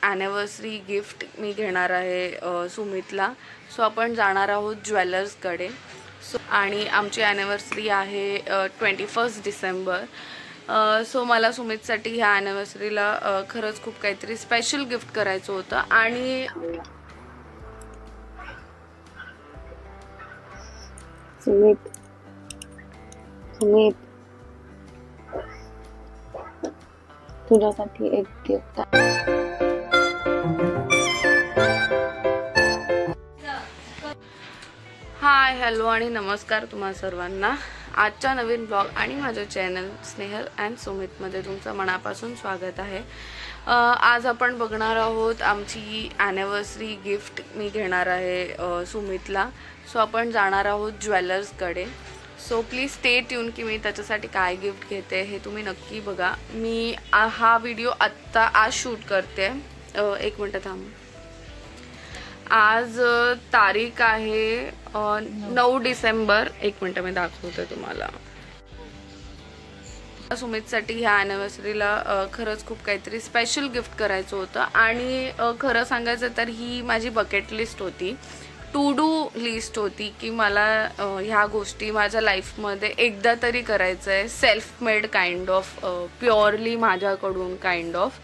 Anniversary gift मी घेणार आहे सुमितला. सो आपण जाणार आहोत ज्वेलर्सकडे. सो आणि आमची ॲनिव्हर्सरी आहे 21 डिसेंबर. सो मला सुमितसाठी ह्या ॲनिव्हर्सरीला खरंच खूप काहीतरी स्पेशल गिफ्ट करायचं होतं. आणि सुमित तुझ्यासाठी एक गिफ्ट आहे. हाय, हॅलो आणि नमस्कार तुम्हा सर्वांना. आजच्या नवीन ब्लॉग आणि माझ्या चॅनल स्नेहल अँड सुमितमध्ये तुमचं मनापासून स्वागत आहे. आज आपण बघणार आहोत आमची ॲनिव्हर्सरी गिफ्ट मी घेणार आहे सुमितला. सो आपण जाणार आहोत ज्वेलर्सकडे. सो प्लीज स्टे ट्यून की मी त्याच्यासाठी काय गिफ्ट घेते हे तुम्ही नक्की बघा. मी हा व्हिडिओ आज शूट करते. एक मिनटं थांब. आज तारीख आहे 9 डिसेंबर. एक मिनटं मी दाखवते तुम्हाला. सुमितसाठी ह्या ॲनिव्हर्सरीला खरंच खूप काहीतरी स्पेशल गिफ्ट करायचं होतं. आणि खरं सांगायचं तर ही माझी बकेट लिस्ट होती, टू डू लिस्ट होती की मला ह्या गोष्टी माझ्या लाईफमध्ये एकदा तरी करायचं आहे. Self made kind of, purely माझ्याकडून काइंड ऑफ.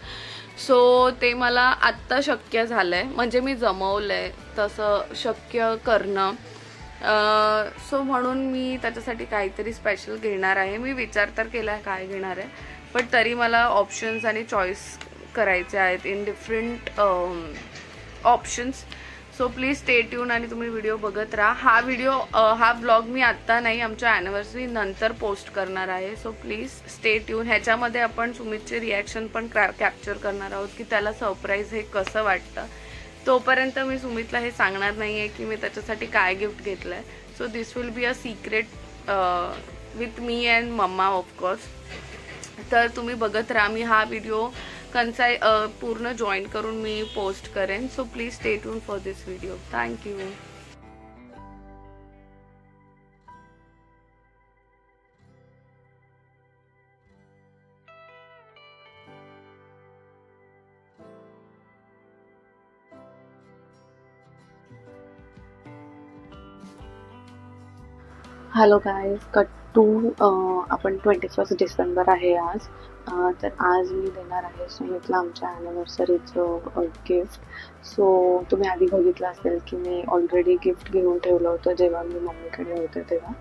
सो ते मला आत्ता शक्य झालं आहे, म्हणजे मी जमवलं आहे तसं शक्य करणं. सो म्हणून मी त्याच्यासाठी काहीतरी स्पेशल घेणार आहे. मी विचार तर केला आहे काय घेणार आहे, पण तरी मला ऑप्शन्स आणि चॉईस करायचे आहेत in different options. So please stay tune आणि तुम्ही व्हिडिओ बघत राहा. हा व्लॉग मी आत्ता नाही, आमच्या ॲनिव्हर्सरी नंतर पोस्ट करणार आहे. So please stay tune. ह्याच्यामध्ये आपण सुमितचे रिॲक्शन पण कॅप्चर करणार आहोत की त्याला सरप्राईज हे कसं वाटतं. तोपर्यंत मी सुमितला हे सांगणार नाही आहे की मी त्याच्यासाठी काय गिफ्ट घेतलं आहे. So this will be a secret with me and mamma of course. तर तुम्ही बघत राहा. मी हा व्हिडिओ पूर्ण जॉईन करून मी पोस्ट करेन. So please stay tune for this video. Thank you. Hello guys, cut to आपण 21 डिसेंबर आहे आज. तर आज मी देणार आहे सुमितला आमच्या ॲनिव्हर्सरीचं गिफ्ट. सो तुम्ही आधी बघितलं असेल की मी ऑलरेडी गिफ्ट घेऊन ठेवलं होतं जेव्हा मी मम्मीकडे होते तेव्हा.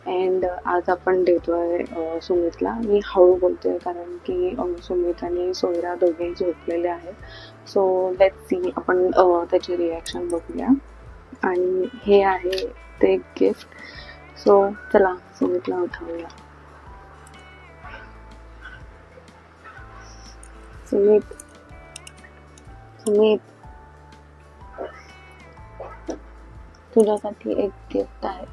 अँड आज आपण देतो आहे सुमितला. मी हळू बोलते कारण की सुमित आणि सोयरा दोघेही झोपलेले आहेत. सो लेट्स सी, आपण त्याची रिॲक्शन बघूया. आणि हे आहे ते गिफ्ट. सो चला सुमितला उठवूया. सुमित तुझ्यासाठी एक गिफ्ट आहे.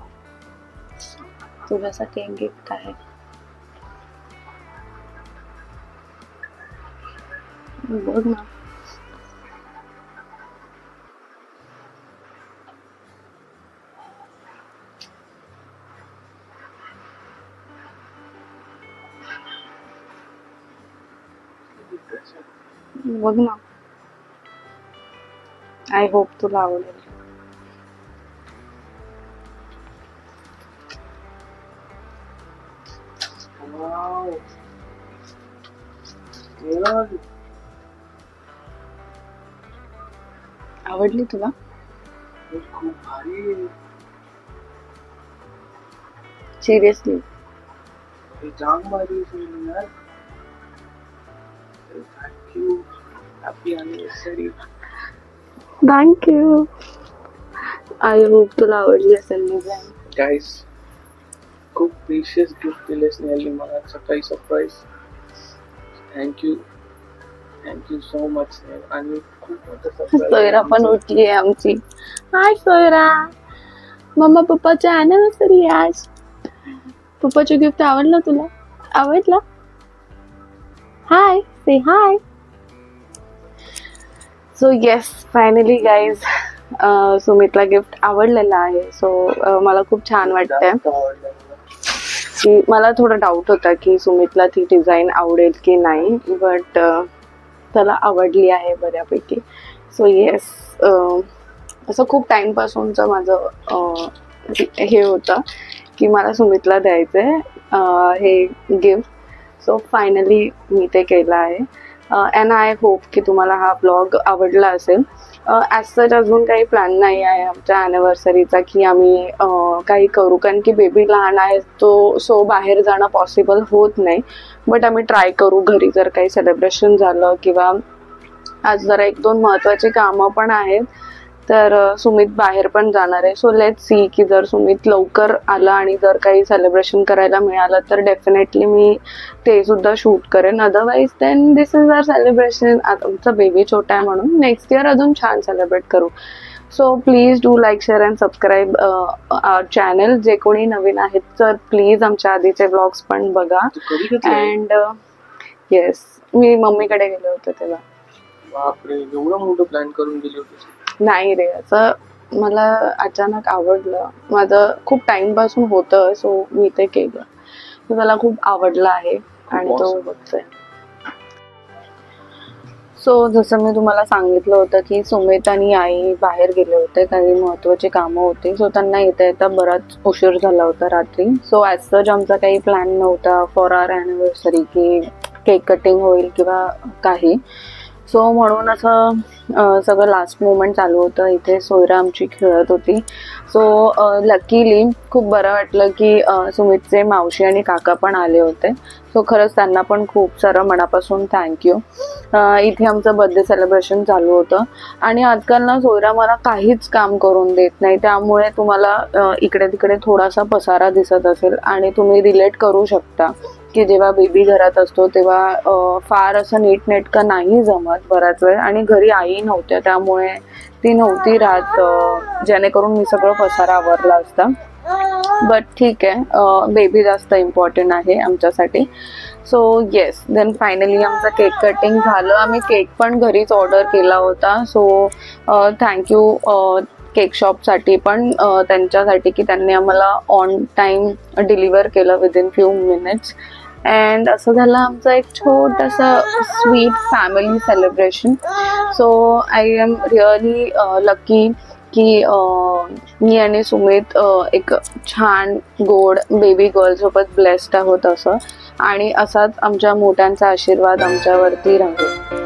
बघ ना. बघ ना. आय होप तुला आवडेल. आवडली तुला? खूप भारी. सिरियसली जाम भारी यार. Thank you. Happy anniversary. Thank you. I hope तुला आवडली असेल डिझाईन. गाईस, खूप प्रिशियस गिफ्ट दिले स्नेहलने मला सकाळी surprise. Thank you so much Snehal. आणि खूप मोठं सरप्राईज. सोयरा पण उठली आहे आमची. हाय सोयरा. मम्मा पप्पाची ॲनिव्हर्सरी आज. पप्पाचं गिफ्ट आवडलं तुला? आवडलं? हाय, से हाय. सो येस, फायनली गाईज सुमितला गिफ्ट आवडलेलं आहे. सो मला खूप छान वाटतंय. की मला थोडा डाऊट होता की सुमितला ती डिझाईन आवडेल की नाही, बट त्याला आवडली आहे बऱ्यापैकी. सो येस, असं खूप टाईमपासूनचं माझं हे होतं की मला सुमितला द्यायचं आहे हे गिफ्ट. सो फायनली मी ते केलं आहे. अँड आय होप की तुम्हाला हा ब्लॉग आवडला असेल. ॲज सच अजून काही प्लॅन नाही आहे आमच्या ॲनिव्हर्सरीचा की आम्ही काही करू, कारण की बेबी लहान आहे सो बाहेर जाणं पॉसिबल होत नाही. बट आम्ही ट्राय करू घरी जर काही सेलिब्रेशन झालं, किंवा आज जरा 1-2 महत्त्वाची कामं पण आहेत, तर सुमित बाहेर पण जाणार आहे. सो लेट्स सी की जर सुमित लवकर आला आणि जर काही सेलिब्रेशन करायला मिळालं तर डेफिनेटली मी ते सुद्धा शूट करेन. Otherwise then this is our celebration. आता आमचा बेबी छोटा आहे म्हणून नेक्स्ट इयर अजून छान सेलिब्रेट करू. So please do like, share and subscribe our channel. जे कोणी नवीन आहेत तर प्लीज आमच्या आधीचे ब्लॉग्स पण बघा. अँड येस, मी मम्मीकडे गेले होते तेव्हा. बापरे, एवढं मोठं प्लॅन करून गेले होते? नाही रे, असं मला अचानक आवडलं. माझं खूप टाइमपासून होतं, सो मी ते केलं. तो मला खूप आवडला आहे आणि तो बघतोय. सो जसं मी तुम्हाला सांगितलं होतं की सुमित आणि आई बाहेर गेले होते, काही महत्त्वाची कामं होती. सो त्यांना येता येता बराच उशीर झाला होता रात्री. सो ॲज सच आमचा काही प्लॅन नव्हता फॉर आवर ॲनिव्हर्सरी की केक कटिंग होईल किंवा काही. सो म्हणून असं सगळं लास्ट मोमेंट चालू होतं. इथे सोयरा आमची खेळत होती. सो लकीली खूप बरं वाटलं की सुमितचे मावशी आणि काका पण आले होते. सो खरंच त्यांना पण खूप सारं मनापासून थँक्यू. इथे आमचं बर्थडे सेलिब्रेशन चालू होतं आणि आजकाल ना सोयरा मला काहीच काम करून देत नाही, त्यामुळे तुम्हाला इकडे तिकडे थोडासा पसारा दिसत असेल आणि तुम्ही रिलेट करू शकता की जेव्हा बेबी घरात असतो तेव्हा फार असं नीटनेटकं नाही जमत बराच वेळ. आणि घरी आई नव्हत्या त्यामुळे ती नव्हती राहत, जेणेकरून मी सगळं पसारा आवरला असता. बट ठीक आहे, बेबी जास्त इम्पॉर्टंट आहे आमच्यासाठी. सो येस, देन फायनली आमचं केक कटिंग झालं. आम्ही केक पण घरीच ऑर्डर केला होता. सो थँक्यू केक शॉपसाठी पण, त्यांच्यासाठी की त्यांनी आम्हाला ऑन टाईम डिलिव्हर केलं विदिन फ्यू मिनिट्स. अँड असं झालं आमचं एक छोटंसं sweet family celebration. So I am really lucky की मी आणि सुमित एक छान गोड बेबी गर्लसोबत ब्लेस्ड आहोत असं. आणि असाच आमच्या मोठ्यांचा आशीर्वाद आमच्यावरती राहतो.